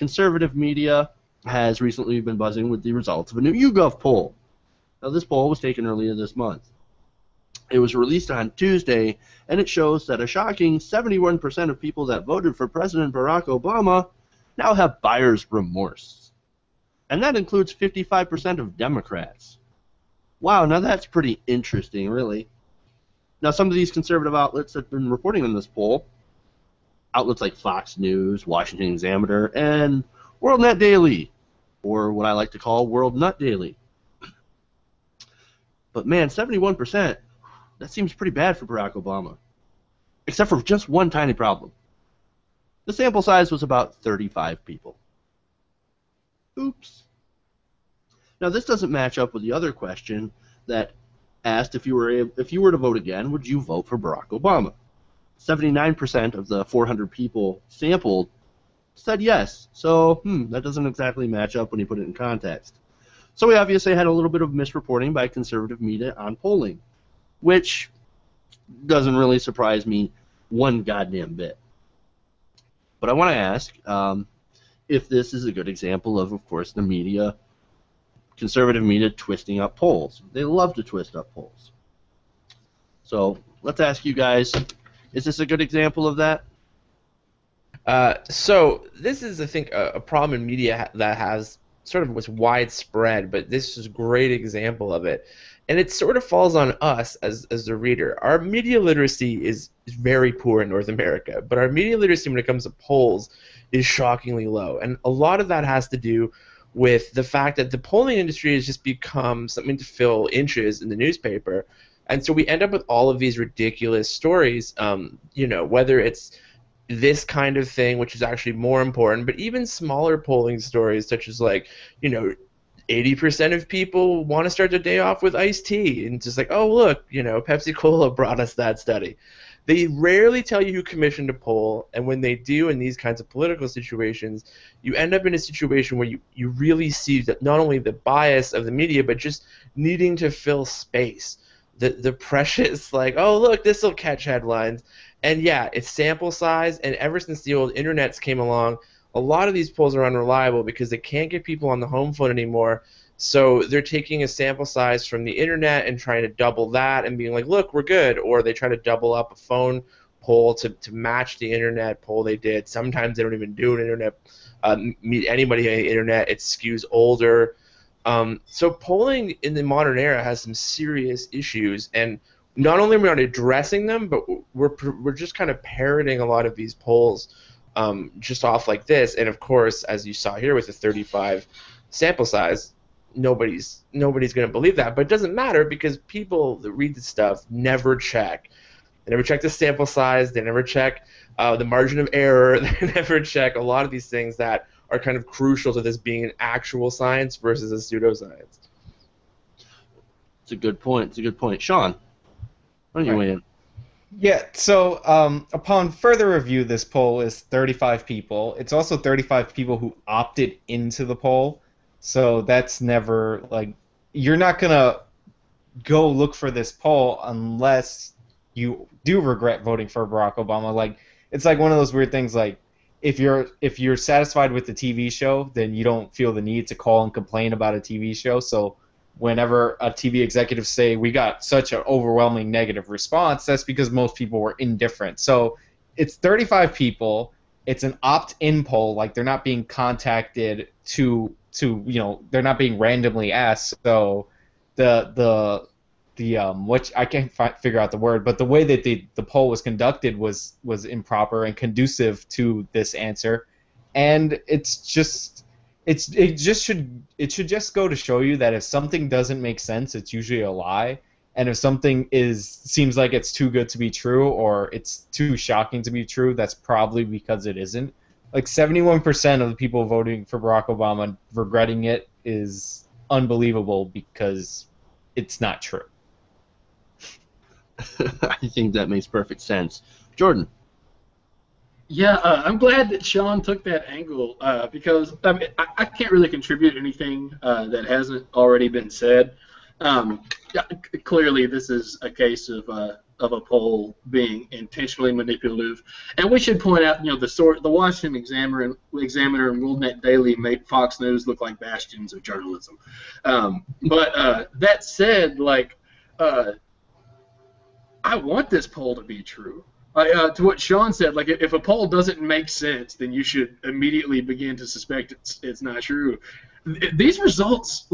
conservative media has recently been buzzing with the results of a new YouGov poll. Now, this poll was taken earlier this month. It was released on Tuesday, and it shows that a shocking 71% of people that voted for President Barack Obama now have buyer's remorse. And that includes 55% of Democrats. Wow, now that's pretty interesting, really. Now, some of these conservative outlets have been reporting on this poll. Outlets like Fox News, Washington Examiner, and World Net Daily, or what I like to call World Nut Daily. But man, 71%, that seems pretty bad for Barack Obama. Except for just one tiny problem. The sample size was about 35 people. Oops. Now, this doesn't match up with the other question that asked if you were to vote again, would you vote for Barack Obama? 79% of the 400 people sampled said yes. So, that doesn't exactly match up when you put it in context. So we obviously had a little bit of misreporting by conservative media on polling, which doesn't really surprise me one goddamn bit. But I want to ask if this is a good example of course, the media, conservative media, twisting up polls. They love to twist up polls. So let's ask you guys, is this a good example of that? So this is, I think, a problem in media that has sort of was widespread, but this is a great example of it. And it sort of falls on us as the reader. Our media literacy is very poor in North America, but our media literacy when it comes to polls is shockingly low. And a lot of that has to do with the fact that the polling industry has just become something to fill inches in the newspaper. And so we end up with all of these ridiculous stories, whether it's this kind of thing, which is actually more important, but even smaller polling stories such as 80% of people want to start their day off with iced tea, and just like, oh look, Pepsi Cola brought us that study. They rarely tell you who commissioned a poll, and when they do in these kinds of political situations, you end up in a situation where you really see that not only the bias of the media, but just needing to fill space. The precious, oh look, this will catch headlines. And yeah, it's sample size, and ever since the old internets came along, a lot of these polls are unreliable because they can't get people on the home phone anymore. So they're taking a sample size from the internet and trying to double that and being like, look, we're good. Or they try to double up a phone poll to match the internet poll they did. Sometimes they don't even do an internet, meet anybody on the internet. It skews older. So polling in the modern era has some serious issues, and not only are we not addressing them, but we're just kind of parroting a lot of these polls just off like this. And of course, as you saw here with the 35 sample size, nobody's going to believe that. But it doesn't matter because people that read the stuff never check. They never check the sample size. They never check the margin of error. They never check a lot of these things that are kind of crucial to this being an actual science versus a pseudoscience. It's a good point. It's a good point. Sean, why don't you weigh in? Yeah, so upon further review, this poll is 35 people. It's also 35 people who opted into the poll. So that's never, you're not going to go look for this poll unless you do regret voting for Barack Obama. It's like one of those weird things, if you're satisfied with the TV show, then you don't feel the need to call and complain about a TV show. So whenever a TV executive say we got such an overwhelming negative response, that's because most people were indifferent. So it's 35 people. It's an opt-in poll. They're not being contacted to they're not being randomly asked. So the which I can't figure out the word, but the way that the poll was conducted was improper and conducive to this answer, and it should just go to show you that if something doesn't make sense, it's usually a lie, and if something seems like it's too good to be true or it's too shocking to be true, that's probably because it isn't. 71% of the people voting for Barack Obama regretting it is unbelievable because it's not true. I think that makes perfect sense. Jordan. Yeah, I'm glad that Sean took that angle because I can't really contribute anything that hasn't already been said. Clearly, this is a case of of a poll being intentionally manipulative. And we should point out, the Washington Examiner and WorldNet Daily made Fox News look like bastions of journalism. But that said, I want this poll to be true. To what Sean said, if a poll doesn't make sense, then you should immediately begin to suspect it's not true. These results,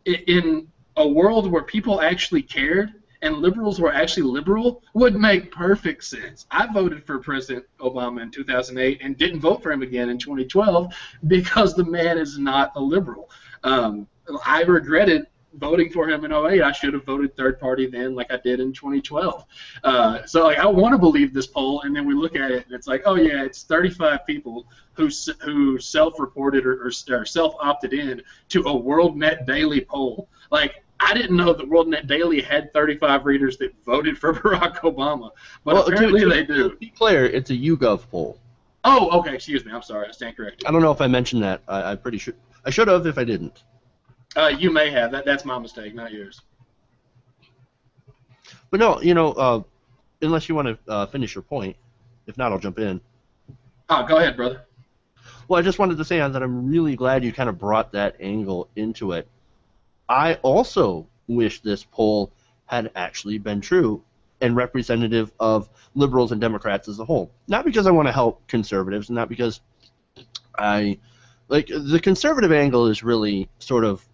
in a world where people actually cared and liberals were actually liberal, would make perfect sense. I voted for President Obama in 2008 and didn't vote for him again in 2012 because the man is not a liberal. I regretted voting for him in 2008. I should have voted third party then like I did in 2012. I want to believe this poll, and then we look at it and it's like, oh yeah, it's 35 people who self-reported or self-opted in to a WorldNet Daily poll. I didn't know that WorldNet Daily had 35 readers that voted for Barack Obama, but apparently they do. To be clear, it's a YouGov poll. Oh, okay, excuse me. I'm sorry. I stand corrected. I don't know if I mentioned that. I'm pretty sure. I should have if I didn't. You may have. That's my mistake, not yours. But no, unless you want to finish your point. If not, I'll jump in. Oh, go ahead, brother. Well, I just wanted to say that I'm really glad you kind of brought that angle into it. I also wish this poll had actually been true and representative of liberals and Democrats as a whole. Not because I want to help conservatives, not because the conservative angle is really sort of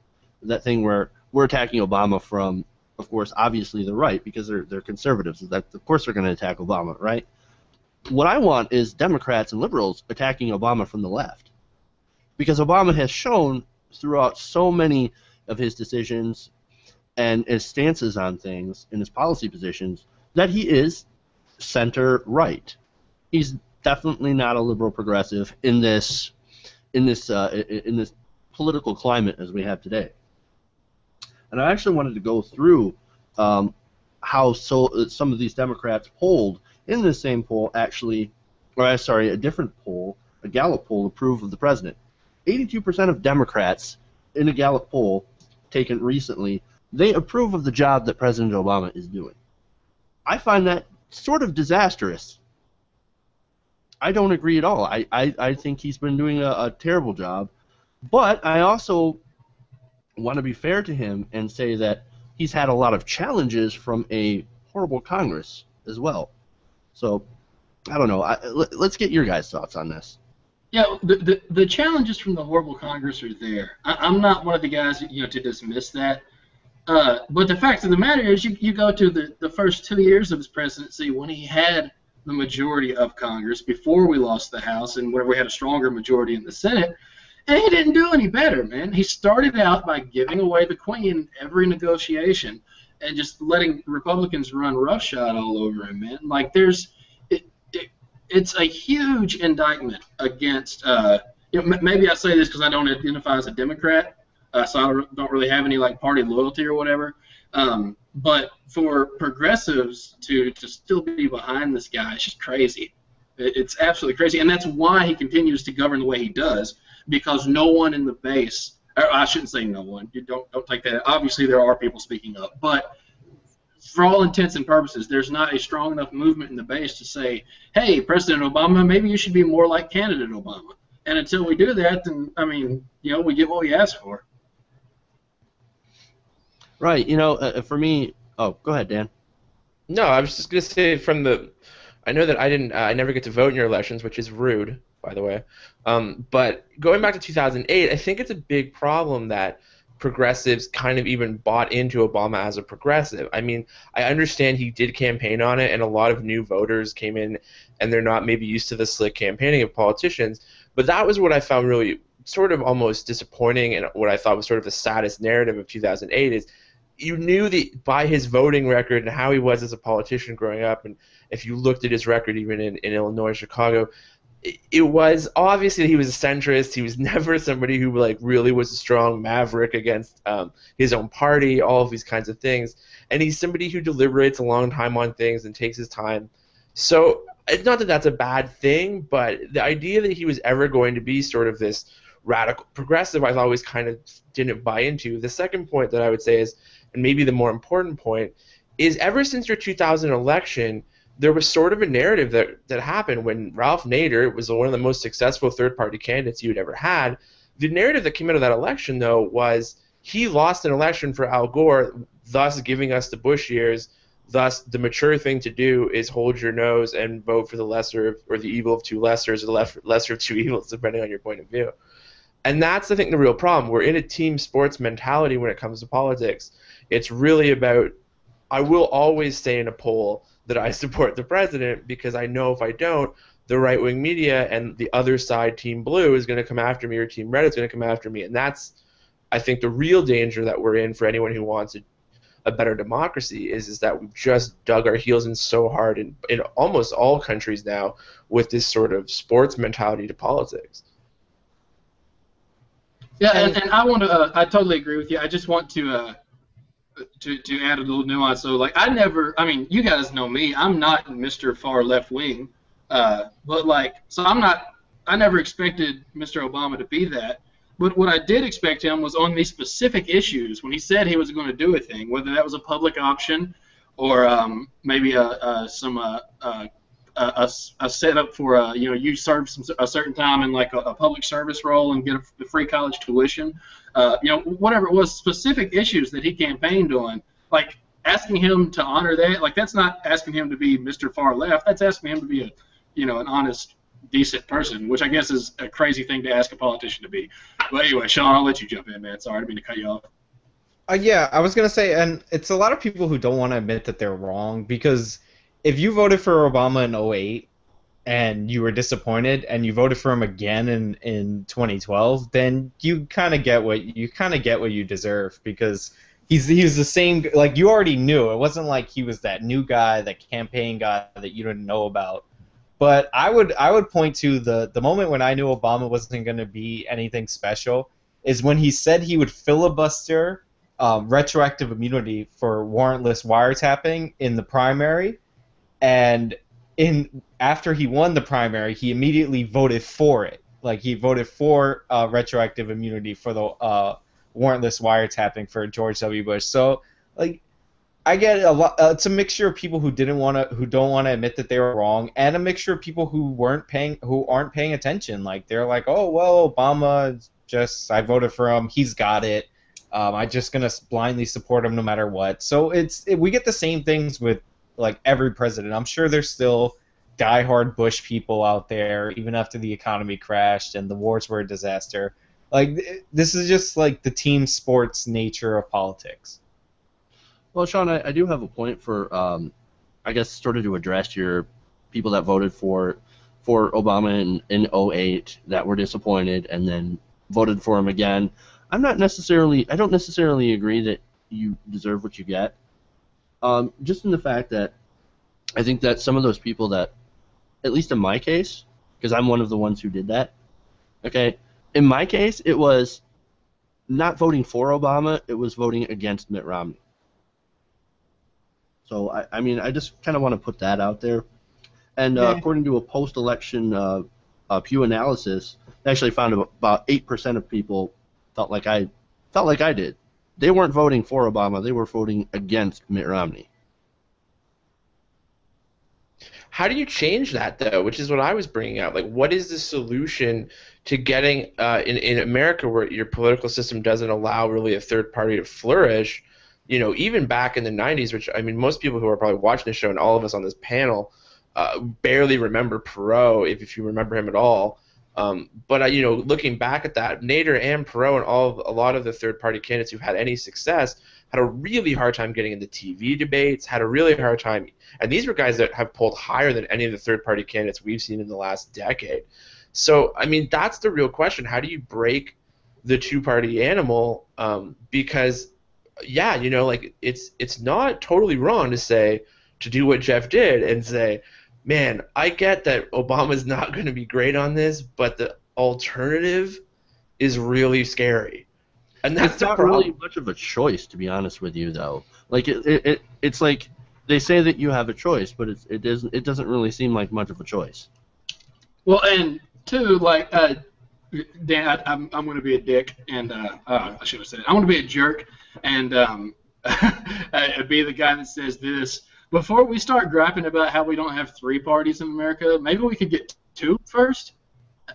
that thing where we're attacking Obama from, of course, obviously the right, because they're conservatives. Of course they're going to attack Obama, right? What I want is Democrats and liberals attacking Obama from the left. Because Obama has shown throughout so many of his decisions and his stances on things and his policy positions that he is center-right. He's definitely not a liberal progressive in this political climate as we have today. And I actually wanted to go through how some of these Democrats polled in this same poll a different poll, a Gallup poll, approve of the president. 82% of Democrats in a Gallup poll taken recently, they approve of the job that President Obama is doing. I find that sort of disastrous. I don't agree at all. I think he's been doing a terrible job, but I also want to be fair to him and say that he's had a lot of challenges from a horrible Congress as well. So, I don't know. Let's get your guys' thoughts on this. Yeah, the challenges from the horrible Congress are there. I'm not one of the guys to dismiss that. But the fact of the matter is, you go to the first 2 years of his presidency when he had the majority of Congress before we lost the House and where we had a stronger majority in the Senate, and he didn't do any better, man. He started out by giving away the Queen in every negotiation and just letting Republicans run roughshod all over him, man. It's a huge indictment against, maybe I say this because I don't identify as a Democrat, so I don't really have any party loyalty or whatever. But for progressives to still be behind this guy is just crazy. It's absolutely crazy, and that's why he continues to govern the way he does, because no one in the base, or I shouldn't say no one. You don't take that. Obviously, there are people speaking up, but for all intents and purposes, there's not a strong enough movement in the base to say, hey, President Obama, maybe you should be more like candidate Obama. And until we do that, then, we get what we ask for. Right. For me, go ahead, Dan. No, I was just going to say I know that I never get to vote in your elections, which is rude, by the way. But going back to 2008, I think it's a big problem that progressives kind of even bought into Obama as a progressive. I understand he did campaign on it, and a lot of new voters came in, and they're not maybe used to the slick campaigning of politicians. But that was what I found really sort of almost disappointing, and what I thought was sort of the saddest narrative of 2008 is you knew by his voting record and how he was as a politician growing up, and if you looked at his record even in Illinois, Chicago, it was obviously that he was a centrist. He was never somebody who really was a strong maverick against his own party, all of these kinds of things. And he's somebody who deliberates a long time on things and takes his time. So it's not that that's a bad thing, but the idea that he was ever going to be sort of this radical progressive, I always kind of didn't buy into. The second point that I would say is, and maybe the more important point, is ever since your 2000 election, there was sort of a narrative that happened when Ralph Nader was one of the most successful third-party candidates you'd ever had. The narrative that came out of that election, though, was he lost an election for Al Gore, thus giving us the Bush years. Thus, the mature thing to do is hold your nose and vote for the lesser or the evil of two lessers, or the lesser of two evils, depending on your point of view. And that's, I think, the real problem. We're in a team sports mentality when it comes to politics. It's really about, I will always say in a poll that I support the president because I know if I don't, the right-wing media and the other side, Team Blue, is going to come after me, or Team Red is going to come after me. And that's, I think, the real danger that we're in for anyone who wants a better democracy is that we've just dug our heels in so hard in almost all countries now with this sort of sports mentality to politics. Yeah, and I want to. I totally agree with you. I just want to add a little nuance. So, like, I mean, you guys know me. I'm not Mr. Far Left Wing, but like, so I never expected Mr. Obama to be that. But what I did expect him was on these specific issues when he said he was going to do a thing, whether that was a public option or maybe a setup for you serve a certain time in like a public service role and get a free college tuition, whatever it was, specific issues that he campaigned on, like asking him to honor that, like that's not asking him to be Mr. Far Left, that's asking him to be an honest, decent person, which I guess is a crazy thing to ask a politician to be. But anyway, Sean, I'll let you jump in, man. Sorry, I didn't mean to cut you off. Yeah, I was going to say, and it's a lot of people who don't want to admit that they're wrong, because if you voted for Obama in 2008 and you were disappointed and you voted for him again in 2012, then you kind of get what you deserve, because he was the same, like you already knew. It wasn't like he was that new guy, that campaign guy that you didn't know about. But I would point to the moment when I knew Obama wasn't going to be anything special is when he said he would filibuster retroactive immunity for warrantless wiretapping in the primary, and after he won the primary, he immediately voted for it. Like he voted for retroactive immunity for the warrantless wiretapping for George W. Bush. So like, I get a lot. It's a mixture of people who don't want to admit that they were wrong, and a mixture of people who aren't paying attention. Like they're like, oh well, Obama, I voted for him. He's got it. I'm just gonna blindly support him no matter what. So we get the same things with like every president. I'm sure there's still diehard Bush people out there, even after the economy crashed and the wars were a disaster. Like this is just like the team sports nature of politics. Well, Sean, I do have a point for, I guess, sort of to address your people that voted for Obama in 2008 that were disappointed and then voted for him again. I don't necessarily agree that you deserve what you get. Just in the fact that I think that some of those people that, at least in my case, because I'm one of the ones who did that, okay, in my case, it was not voting for Obama, it was voting against Mitt Romney. So, I mean, I just kind of want to put that out there. And according to a post-election Pew analysis, they actually found about 8% of people felt like I did. They weren't voting for Obama. They were voting against Mitt Romney. How do you change that, though, which is what I was bringing up? Like, what is the solution to getting in America where your political system doesn't allow really a third party to flourish? Even back in the 90s, which, I mean, most people who are probably watching this show and all of us on this panel barely remember Perot, if you remember him at all. But looking back at that, Nader and Perot and a lot of the third-party candidates who've had any success had a really hard time getting into TV debates, had a really hard time. And these were guys that have polled higher than any of the third-party candidates we've seen in the last decade. So, I mean, that's the real question. How do you break the two-party animal? Because yeah, like it's not totally wrong to do what Jeff did and say, man, I get that Obama's not going to be great on this, but the alternative is really scary. And that's not really much of a choice, to be honest with you, though. Like it's like they say that you have a choice, but it doesn't really seem like much of a choice. Well, and two, like Dan, I'm going to be a dick, and I should have said it. I'm going to be a jerk, and be the guy that says this. Before we start griping about how we don't have 3 parties in America, maybe we could get 2 first.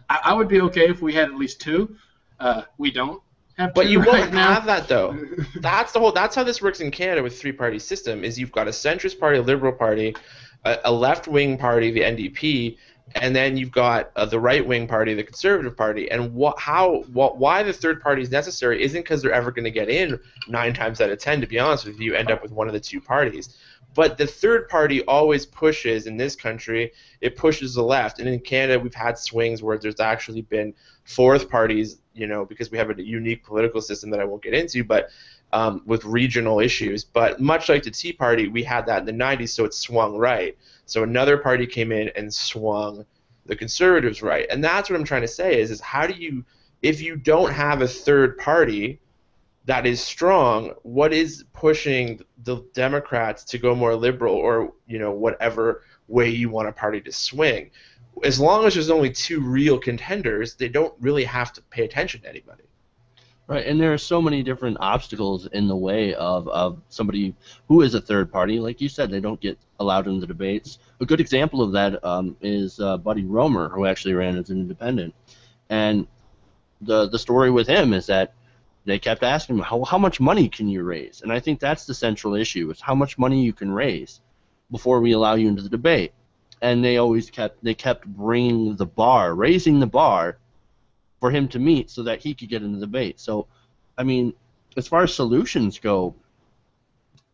I would be okay if we had at least 2. We don't have 2 But you right won't now. have that though. That's how this works in Canada with 3-party system. Is you've got a centrist party, a liberal party, a left-wing party, the NDP, and then you've got the right-wing party, the Conservative Party. And why the third party is necessary isn't because they're ever going to get in 9 times out of 10. To be honest with you, end up with one of the 2 parties. But the third party always pushes, in this country, it pushes the left. And in Canada, we've had swings where there's actually been fourth parties, because we have a unique political system that I won't get into, but with regional issues. But much like the Tea Party, we had that in the 90s, so it swung right. So another party came in and swung the Conservatives right. And that's what I'm trying to say is how do you, if you don't have a third party that is strong, what is pushing the Democrats to go more liberal or, whatever way you want a party to swing? As long as there's only 2 real contenders, they don't really have to pay attention to anybody. Right, and there are so many different obstacles in the way of somebody who is a third party. Like you said, they don't get allowed in the debates. A good example of that is Buddy Roemer, who actually ran as an independent. And the story with him is that they kept asking him, how much money can you raise? And I think that's the central issue, is how much money you can raise before we allow you into the debate. And they always kept raising the bar for him to meet so that he could get into the debate. So, I mean, as far as solutions go,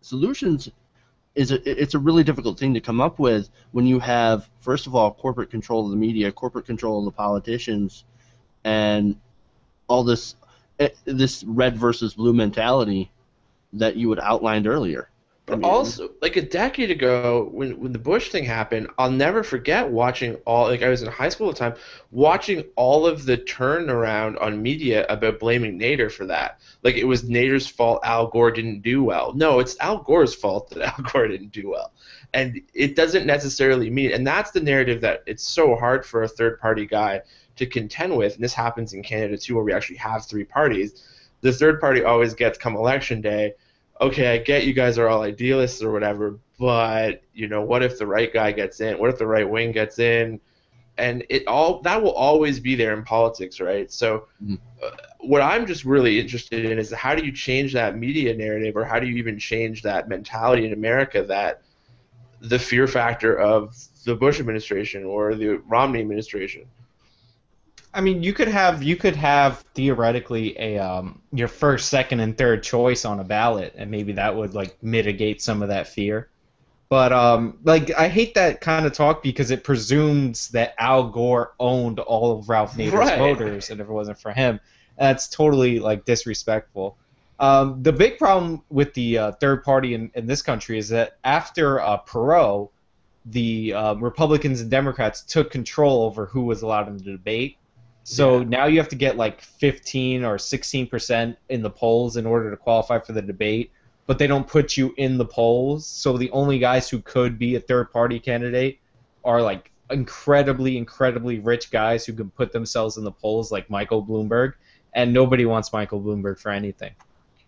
it's a really difficult thing to come up with when you have, first of all, corporate control of the media, corporate control of the politicians, and all this red versus blue mentality that you had outlined earlier. But also, like a decade ago, when the Bush thing happened, I'll never forget watching I was in high school at the time, watching all of the turnaround on media about blaming Nader for that. Like it was Nader's fault Al Gore didn't do well. No, it's Al Gore's fault that Al Gore didn't do well. And it doesn't necessarily mean, and that's the narrative that it's so hard for a third-party guy to contend with, and this happens in Canada too, where we actually have 3 parties. The third party always gets, come election day, okay, I get you guys are all idealists or whatever, but what if the right guy gets in? What if the right wing gets in? And that will always be there in politics, right? So what I'm just really interested in is how do you change that media narrative, or how do you even change that mentality in America that the fear factor of the Bush administration or the Romney administration? I mean, you could have theoretically a your first, second, and third choice on a ballot, and maybe that would mitigate some of that fear. But I hate that kind of talk because it presumes that Al Gore owned all of Ralph Nader's voters, and if it wasn't for him, that's totally disrespectful. The big problem with the third party in this country is that after Perot, the Republicans and Democrats took control over who was allowed in the debate. So now you have to get 15 or 16% in the polls in order to qualify for the debate, but they don't put you in the polls. So the only guys who could be a third-party candidate are incredibly, incredibly rich guys who can put themselves in the polls, like Michael Bloomberg, and nobody wants Michael Bloomberg for anything.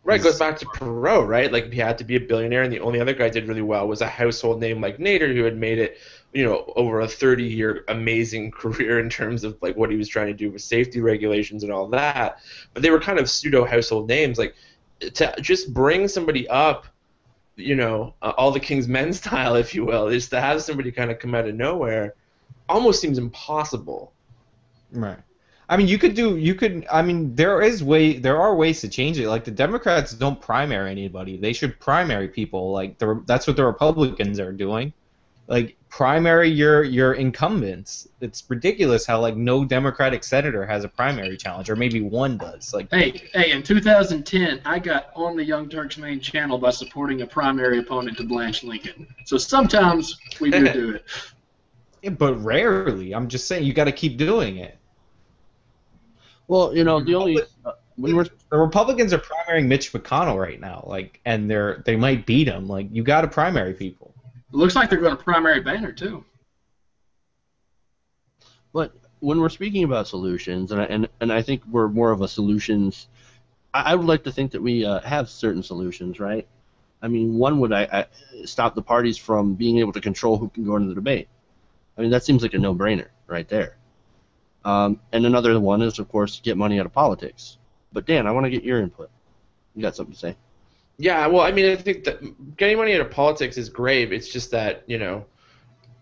Right, it goes back to Perot, right? He had to be a billionaire, and the only other guy who did really well was a household name like Nader, who had made it, over a 30-year amazing career in terms of what he was trying to do with safety regulations and all that. But they were kind of pseudo household names. To just bring somebody up, all the King's Men style, if you will, is to have somebody kind of come out of nowhere, almost seems impossible. Right. I mean, there are ways to change it. The Democrats don't primary anybody. They should primary people. That's what the Republicans are doing. Primary your incumbents. It's ridiculous how no Democratic senator has a primary challenge, or maybe one does. Hey, in 2010, I got on the Young Turks main channel by supporting a primary opponent to Blanche Lincoln. So sometimes we do it. Yeah, but rarely. I'm just saying you got to keep doing it. Well, the Republicans are primarying Mitch McConnell right now, and they might beat him. You got to primary people. It looks like they're going to primary Boehner too. But when we're speaking about solutions, and I think we're more of a solutions, I would like to think that we have certain solutions, right? I mean, one would stop the parties from being able to control who can go into the debate. I mean, that seems like a no-brainer right there. And another one is, of course, get money out of politics. But Dan, I want to get your input. You got something to say? Yeah, well, I mean, I think that getting money out of politics is great. It's just that, you know,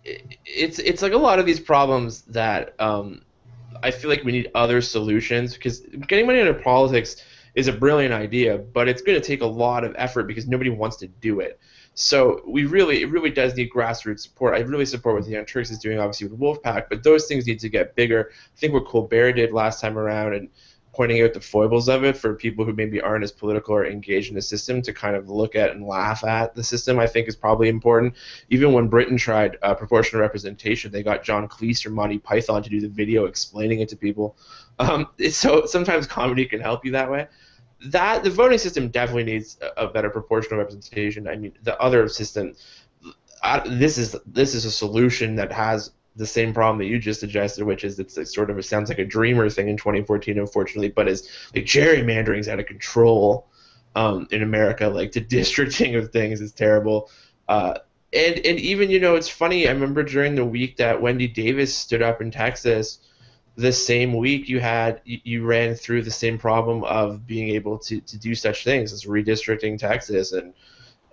it's like a lot of these problems that I feel like we need other solutions, because getting money out of politics is a brilliant idea, but it's going to take a lot of effort because nobody wants to do it. So it really does need grassroots support. I really support what the Young Turks is doing, obviously, with Wolfpack, but those things need to get bigger. I think what Colbert did last time around, and pointing out the foibles of it for people who maybe aren't as political or engaged in the system to kind of look at and laugh at the system, I think is probably important. Even when Britain tried proportional representation, they got John Cleese or Monty Python to do the video explaining it to people. So sometimes comedy can help you that way. The voting system definitely needs a better proportional representation. I mean, the other system, this is a solution that has the same problem that you just suggested, which is it sounds like a dreamer thing in 2014, unfortunately, but is like gerrymandering's out of control in America. Like the districting of things is terrible. And even, you know, it's funny, I remember during the week that Wendy Davis stood up in Texas, the same week you ran through the same problem of being able to do such things as redistricting Texas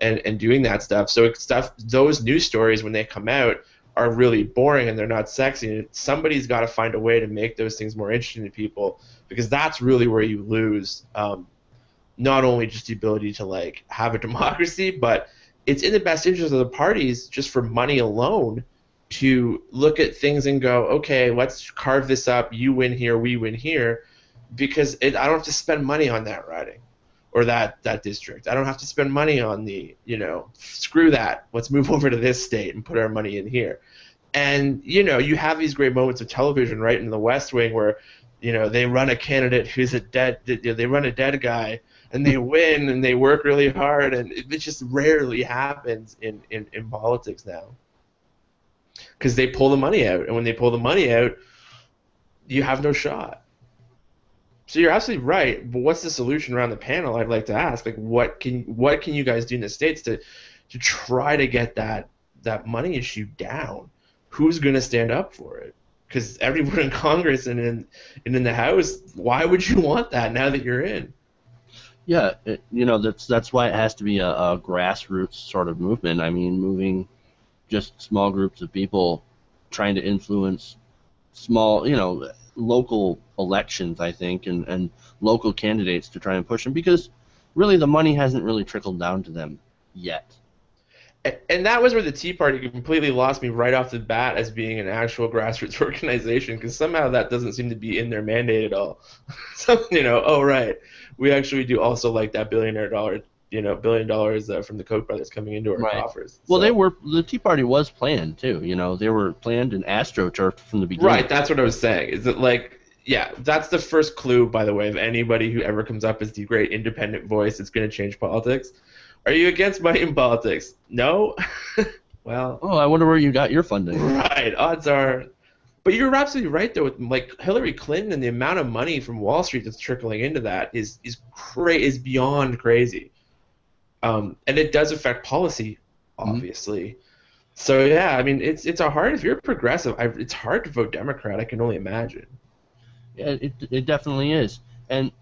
and doing that stuff. So those news stories, when they come out, are really boring and they're not sexy. And somebody's got to find a way to make those things more interesting to people, because that's really where you lose not only just the ability to like have a democracy, but it's in the best interest of the parties just for money alone to look at things and go, okay, let's carve this up. You win here, we win here, because I don't have to spend money on that riding or that district. I don't have to spend money on the, you know, screw that. Let's move over to this state and put our money in here. And, you know, you have these great moments of television right in the West Wing where, you know, they run a candidate who's they run a dead guy and they win and they work really hard, and it just rarely happens in politics now. Because they pull the money out, and when they pull the money out, you have no shot. So you're absolutely right, but what's the solution around the panel? I'd like to ask, like, what can you guys do in the States to try to get that money issue down? Who's going to stand up for it? Because everyone in Congress and in the House, why would you want that now that you're in? Yeah, you know, that's why it has to be a grassroots sort of movement. I mean, moving just small groups of people trying to influence small, you know, local elections, I think, and local candidates to try and push them, because really the money hasn't really trickled down to them yet. And that was where the Tea Party completely lost me right off the bat as being an actual grassroots organization, because somehow that doesn't seem to be in their mandate at all. So, you know, oh right, we actually do also like that $1 billion from the Koch brothers coming into our coffers. Well, the Tea Party was planned too. You know, they were planned and astroturfed from the beginning. Right, that's what I was saying. Is it like, yeah, that's the first clue, by the way, of anybody who ever comes up as the great independent voice that's going to change politics. Are you against money in politics? No? Well. Oh, I wonder where you got your funding. Right, odds are. But you're absolutely right, though. With like Hillary Clinton and the amount of money from Wall Street that's trickling into that is beyond crazy. And it does affect policy, obviously. Mm-hmm. So yeah, I mean, it's a hard. If you're progressive, it's hard to vote Democrat. I can only imagine. Yeah, it definitely is. And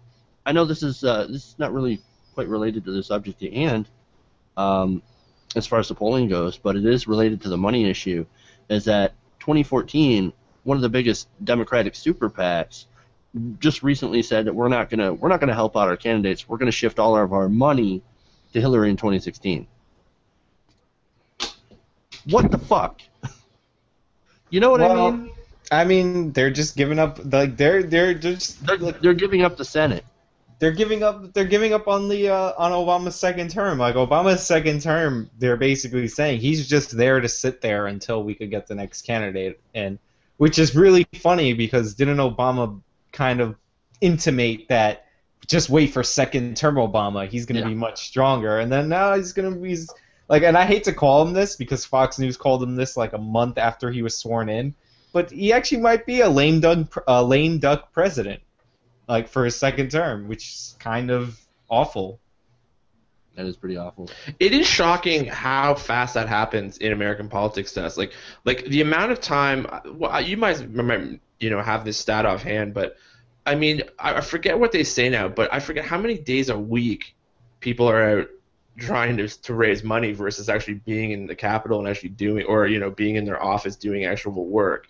I know this is not really quite related to the subject at hand, as far as the polling goes, but it is related to the money issue. Is that 2014, one of the biggest Democratic super PACs just recently said that we're not gonna help out our candidates. We're gonna shift all of our money to Hillary in 2016. What the fuck? You know what I mean? I mean, they're just giving up. Like they're giving up the Senate. They're giving up on the on Obama's second term. Like Obama's second term, they're basically saying he's just there to sit there until we could get the next candidate, and which is really funny because didn't Obama kind of intimate that just wait for second term Obama, he's going to be much stronger, and then now he's like, and I hate to call him this because Fox News called him this like a month after he was sworn in, but he actually might be a lame duck president. Like for his second term, which is kind of awful. That is pretty awful. It is shocking how fast that happens in American politics to us. Like the amount of time. Well, you might remember, have this stat offhand, but I mean, I forget what they say now, but I forget how many days a week people are out trying to raise money versus actually being in the Capitol and actually doing, or being in their office doing actual work.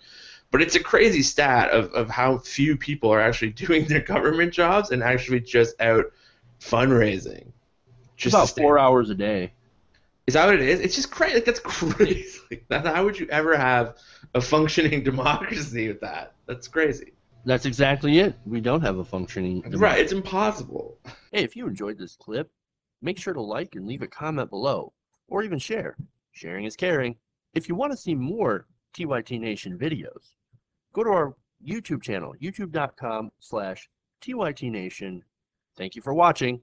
But it's a crazy stat of how few people are actually doing their government jobs and actually just out fundraising. Just About 4 hours a day. Is that what it is? It's just crazy. Like, that's crazy. How would you ever have a functioning democracy with that? That's crazy. That's exactly it. We don't have a functioning democracy. Right, it's impossible. Hey, if you enjoyed this clip, make sure to like and leave a comment below, or even share. Sharing is caring. If you want to see more TYT Nation videos, go to our YouTube channel, youtube.com/TYT Nation. Thank you for watching.